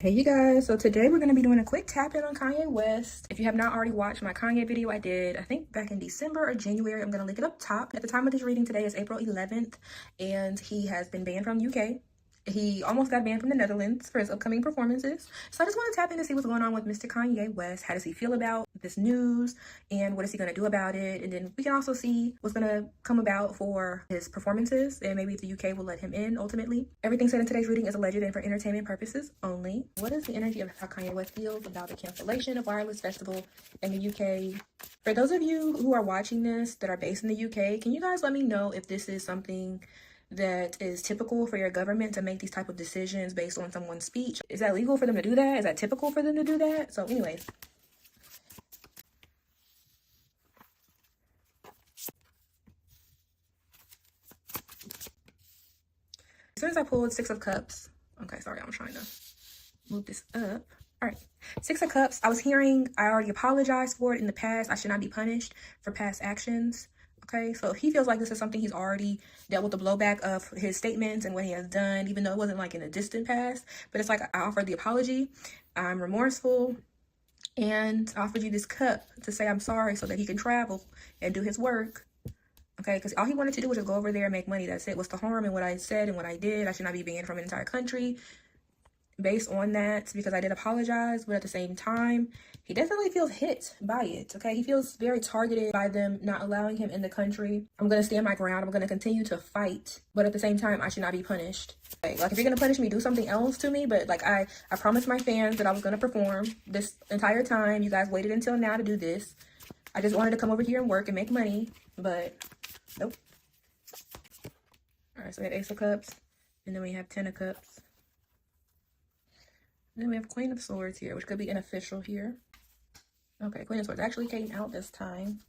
Hey you guys, so today we're going to be doing a quick tap-in on Kanye West. If you have not already watched my Kanye video I did, I think back in December or January, I'm going to link it up top. At the time of this reading today is April 11th, and he has been banned from the UK. He almost got banned from the Netherlands for his upcoming performances. So I just want to tap in to see what's going on with Mr. Kanye West. How does he feel about this news and what is he going to do about it? And then we can also see what's going to come about for his performances and maybe if the UK will let him in ultimately. Everything said in today's reading is alleged and for entertainment purposes only. What is the energy of how Kanye West feels about the cancellation of Wireless Festival in the UK? For those of you who are watching this that are based in the UK, can you guys let me know if this is something that is typical for your government to make these type of decisions based on someone's speech? Is that legal for them to do that? Is that typical for them to do that? So anyways, as soon as I pulled Six of Cups, okay, sorry, I'm trying to move this up. All right, Six of Cups, I was hearing I already apologized for it in the past. I should not be punished for past actions. Okay, so he feels like this is something he's already dealt with the blowback of his statements and what he has done, even though it wasn't like in a distant past. But it's like I offered the apology. I'm remorseful. And I offered you this cup to say I'm sorry so that he can travel and do his work. Okay, because all he wanted to do was just go over there and make money. That's it. What's the harm in what I said and what I did? I should not be banned from an entire country based on that, because I did apologize, but at the same time, he definitely feels hit by it. Okay, he feels very targeted by them not allowing him in the country. I'm gonna stand my ground. I'm gonna continue to fight, but at the same time, I should not be punished. Like if you're gonna punish me, do something else to me. But like I promised my fans that I was gonna perform this entire time. You guys waited until now to do this. I just wanted to come over here and work and make money, but nope. All right, so we have Ace of Cups, and then we have Ten of Cups. And then we have Queen of Swords here, which could be unofficial here. Okay, Queen of Swords actually came out this time.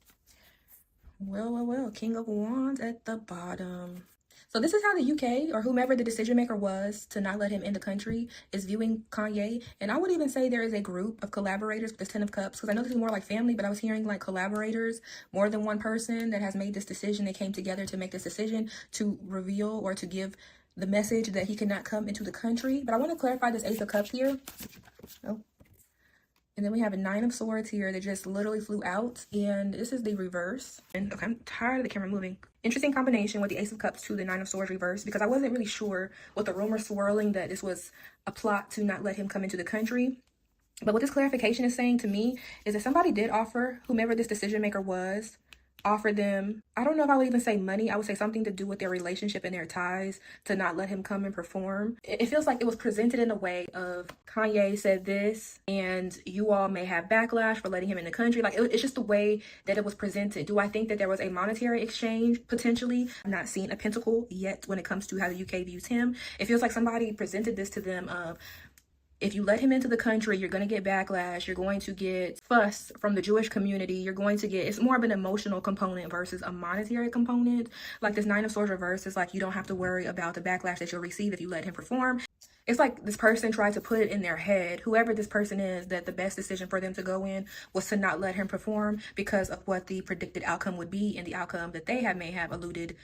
Well, King of Wands at the bottom. So this is how the UK or whomever the decision maker was to not let him in the country is viewing Kanye. And I would even say there is a group of collaborators with this Ten of Cups, because I know this is more like family, but I was hearing like collaborators, more than one person that has made this decision. They came together to make this decision to reveal or to give the message that he cannot come into the country. But I want to clarify this Ace of Cups here. Oh. And then we have a Nine of Swords here that just literally flew out. And this is the reverse. And okay, I'm tired of the camera moving. Interesting combination with the Ace of Cups to the Nine of Swords reverse, because I wasn't really sure with the rumor swirling that this was a plot to not let him come into the country. But what this clarification is saying to me is that somebody did offer, whomever this decision maker was, offer them, I don't know if I would even say money, I would say something to do with their relationship and their ties to not let him come and perform. It feels like it was presented in a way of Kanye said this and you all may have backlash for letting him in the country. Like it's just the way that it was presented. Do I think that there was a monetary exchange potentially? I'm not seeing a pentacle yet when it comes to how the UK views him. It feels like somebody presented this to them of, if you let him into the country, you're going to get backlash. You're going to get fuss from the Jewish community. You're going to get, it's more of an emotional component versus a monetary component. Like this Nine of Swords reverse is like, you don't have to worry about the backlash that you'll receive if you let him perform. It's like this person tried to put it in their head, whoever this person is, that the best decision for them to go in was to not let him perform because of what the predicted outcome would be. And the outcome that they may have alluded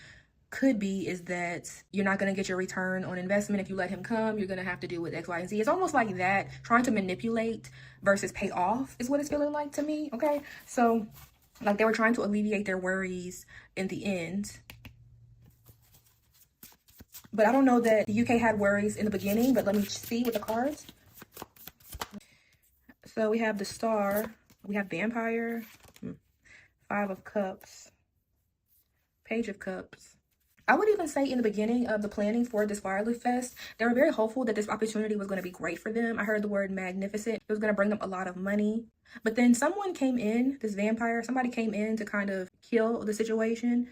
could be is that you're not going to get your return on investment if you let him come. You're going to have to deal with X, Y, and Z. It's almost like that, trying to manipulate versus pay off is what it's feeling like to me. Okay, so like they were trying to alleviate their worries in the end. But I don't know that the UK had worries in the beginning, but let me see with the cards. So we have the Star, we have Vampire, Five of Cups, Page of Cups. I would even say in the beginning of the planning for this Wireless Fest, they were very hopeful that this opportunity was going to be great for them. I heard the word magnificent. It was going to bring them a lot of money. But then someone came in, this vampire, somebody came in to kind of kill the situation,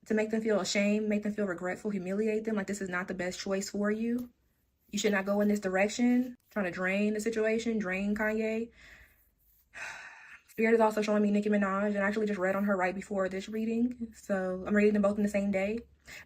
to make them feel ashamed, make them feel regretful, humiliate them. Like this is not the best choice for you. You should not go in this direction. Trying to drain the situation, drain Kanye. Spirit is also showing me Nicki Minaj, and I actually just read on her right before this reading. So I'm reading them both in the same day,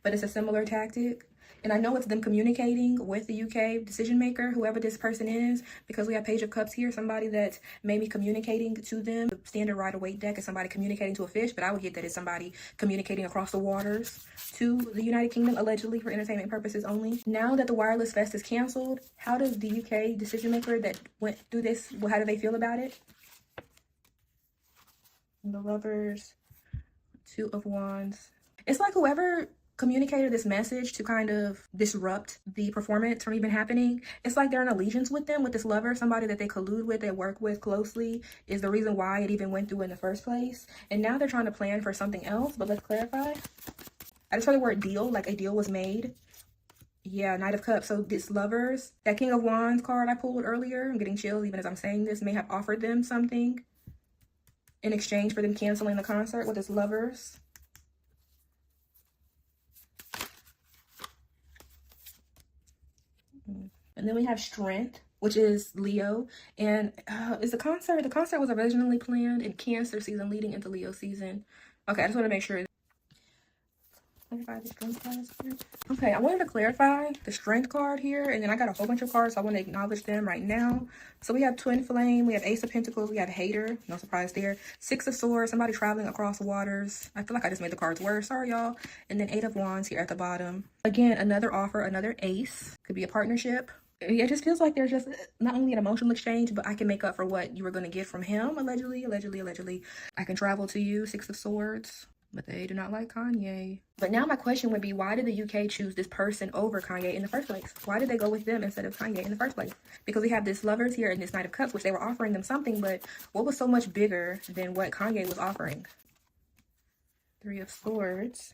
but it's a similar tactic. And I know it's them communicating with the UK decision maker, whoever this person is, because we have Page of Cups here, somebody that may be communicating to them. The standard Rider-Waite deck is somebody communicating to a fish, but I would get that it's somebody communicating across the waters to the United Kingdom, allegedly for entertainment purposes only. Now that the Wireless Fest is canceled, how does the UK decision maker that went through this, how do they feel about it? The Lovers, Two of Wands. It's like whoever communicated this message to kind of disrupt the performance from even happening, it's like they're in allegiance with them, with this lover, somebody that they collude with, they work with closely, is the reason why it even went through in the first place. And now they're trying to plan for something else, but let's clarify. I just heard the word deal, like a deal was made. Yeah, Knight of Cups. So this Lovers, that King of Wands card I pulled earlier, I'm getting chills even as I'm saying this, may have offered them something in exchange for them canceling the concert with this Lovers. And then we have Strength, which is Leo. And is the concert was originally planned in Cancer season leading into Leo season. Okay, I just want to make sure. Clarify the Strength cards here. Okay, I wanted to clarify the Strength card here, and then I got a whole bunch of cards, so I want to acknowledge them right now. So we have Twin Flame, we have Ace of Pentacles, we have Hater, no surprise there. Six of Swords, somebody traveling across waters. I feel like I just made the cards worse, sorry y'all. And then Eight of Wands here at the bottom. Again, another offer, another ace. Could be a partnership. It just feels like there's just not only an emotional exchange, but I can make up for what you were going to get from him, allegedly. I can travel to you, Six of Swords. But they do not like Kanye. But now my question would be, why did the UK choose this person over Kanye in the first place? Why did they go with them instead of Kanye in the first place? Because we have this Lovers here and this Knight of Cups, which they were offering them something, but what was so much bigger than what Kanye was offering? Three of Swords.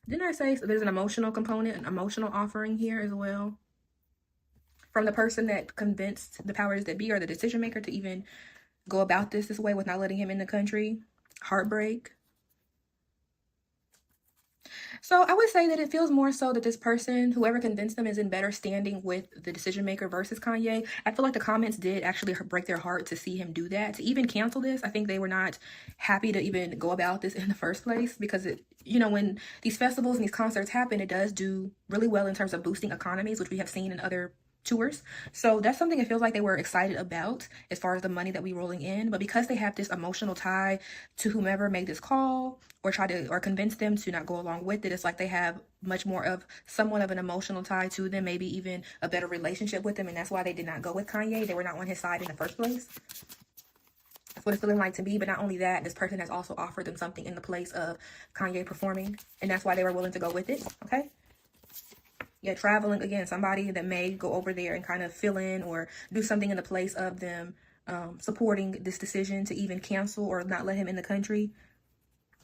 Didn't I say so there's an emotional component, an emotional offering here as well? From the person that convinced the powers that be or the decision maker to even go about this way with not letting him in the country. Heartbreak. So I would say that it feels more so that this person, whoever convinced them, is in better standing with the decision maker versus Kanye. I feel like the comments did actually break their heart to see him do that. To even cancel this, I think they were not happy to even go about this in the first place, because it, you know, when these festivals and these concerts happen, it does do really well in terms of boosting economies, which we have seen in other tours. So that's something it feels like they were excited about as far as the money that we rolling in. But because they have this emotional tie to whomever made this call or convince them to not go along with it, it's like they have much more of somewhat of an emotional tie to them, maybe even a better relationship with them, and that's why they did not go with Kanye. They were not on his side in the first place. That's what it's feeling like to me. But not only that, this person has also offered them something in the place of Kanye performing, and that's why they were willing to go with it. Okay. Yeah, traveling, again, somebody that may go over there and kind of fill in or do something in the place of them supporting this decision to even cancel or not let him in the country.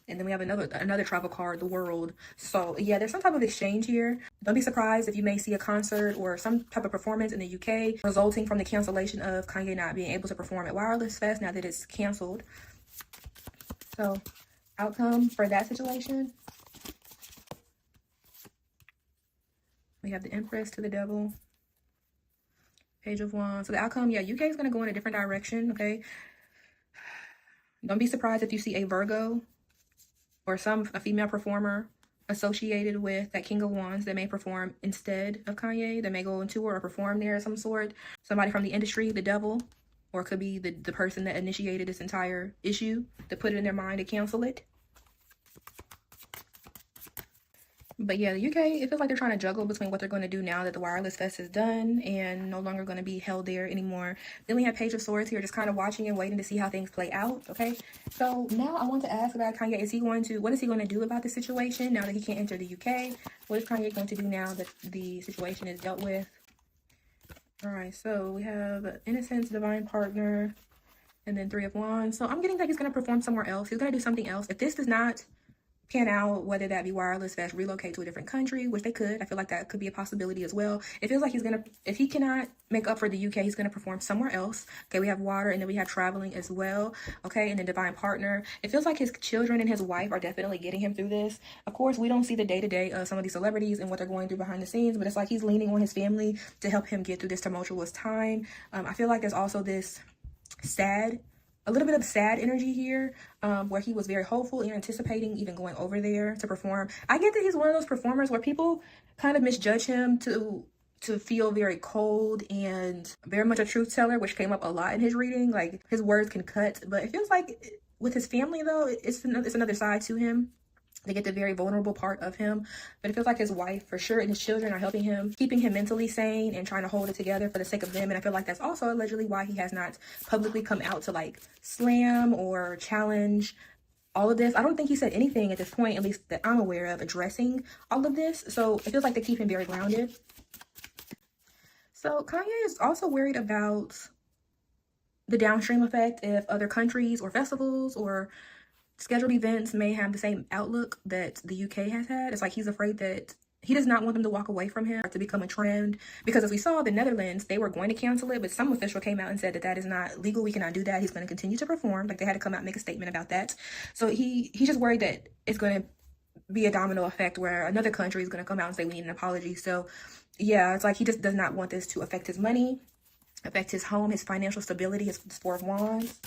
And then we have another travel card, the World. So yeah, there's some type of exchange here. Don't be surprised if you may see a concert or some type of performance in the UK resulting from the cancellation of Kanye not being able to perform at Wireless Fest now that it's canceled. So outcome for that situation. We have the Empress to the Devil. Page of Wands. So the outcome, yeah, UK is going to go in a different direction, okay? Don't be surprised if you see a Virgo or a female performer associated with that King of Wands that may perform instead of Kanye, that may go on tour or perform there of some sort. Somebody from the industry, the devil, or it could be the person that initiated this entire issue, to put it in their mind to cancel it. But yeah, the UK, it feels like they're trying to juggle between what they're going to do now that the Wireless Fest is done and no longer going to be held there anymore. Then we have Page of Swords here, just kind of watching and waiting to see how things play out, okay? So now I want to ask about Kanye. What is he going to do about this situation now that he can't enter the UK? What is Kanye going to do now that the situation is dealt with? All right, so we have Innocence, Divine Partner, and then Three of Wands. So I'm getting that he's going to perform somewhere else. He's going to do something else. If this does not pan out, whether that be Wireless Fest, relocate to a different country, which they could. I feel like that could be a possibility as well. It feels like if he cannot make up for the UK, he's gonna perform somewhere else. Okay, we have Water, and then we have Traveling as well. Okay, and then Divine Partner. It feels like his children and his wife are definitely getting him through this. Of course, we don't see the day-to-day of some of these celebrities and what they're going through behind the scenes, but it's like he's leaning on his family to help him get through this tumultuous time. I feel like there's also this sad a little bit of sad energy here, where he was very hopeful and anticipating even going over there to perform. I get that he's one of those performers where people kind of misjudge him to feel very cold and very much a truth teller, which came up a lot in his reading. Like, his words can cut, but it feels like with his family though, it's another side to him. They get the very vulnerable part of him, but it feels like his wife for sure and his children are helping him, keeping him mentally sane and trying to hold it together for the sake of them. And I feel like that's also allegedly why he has not publicly come out to like slam or challenge all of this. I don't think he said anything at this point, at least that I'm aware of, addressing all of this. So it feels like they keep him very grounded. So Kanye is also worried about the downstream effect if other countries or festivals or scheduled events may have the same outlook that the UK has had. It's like he's afraid that he does not want them to walk away from him or to become a trend, because as we saw, the Netherlands, they were going to cancel it, but some official came out and said that that is not legal. We cannot do that. He's going to continue to perform. Like, they had to come out and make a statement about that. So he's just worried that it's going to be a domino effect where another country is going to come out and say we need an apology. So yeah, it's like he just does not want this to affect his money, affect his home, his financial stability, his Four of Wands.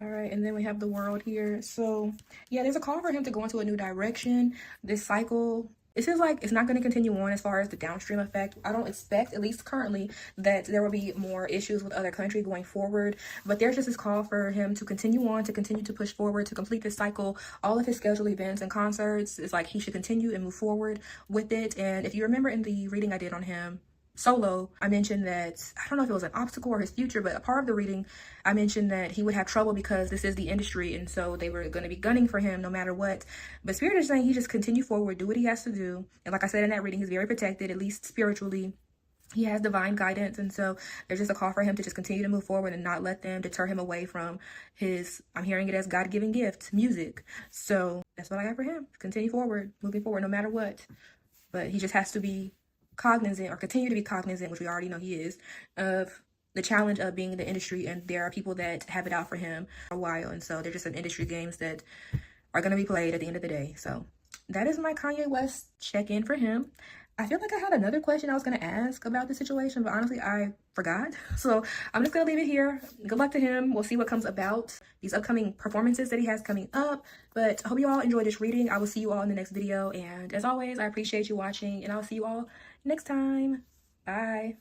All right, and then we have the World here. So yeah, there's a call for him to go into a new direction. This cycle, it seems like it's not going to continue on as far as the downstream effect. I don't expect, at least currently, that there will be more issues with other countries going forward. But there's just this call for him to continue on, to continue to push forward, to complete this cycle. All of his scheduled events and concerts, it's like he should continue and move forward with it. And if you remember in the reading I did on him solo, I mentioned that, I don't know if it was an obstacle or his future, but a part of the reading, I mentioned that he would have trouble because this is the industry, and so they were going to be gunning for him no matter what. But Spirit is saying he just continue forward, do what he has to do. And like I said in that reading, he's very protected, at least spiritually. He has divine guidance, and so there's just a call for him to just continue to move forward and not let them deter him away from his, I'm hearing it as God-given gift, music. So that's what I got for him. Continue forward, moving forward no matter what. But he just has to be cognizant, or continue to be cognizant, which we already know he is, of the challenge of being in the industry. And there are people that have it out for him for a while, and so they're just in industry games that are going to be played at the end of the day. So that is my Kanye West check-in for him. I feel like I had another question I was going to ask about the situation, but honestly I forgot, so I'm just going to leave it here. Good luck to him. We'll see what comes about these upcoming performances that he has coming up. But I hope you all enjoyed this reading. I will see you all in the next video, and as always, I appreciate you watching, and I'll see you all next time. Bye.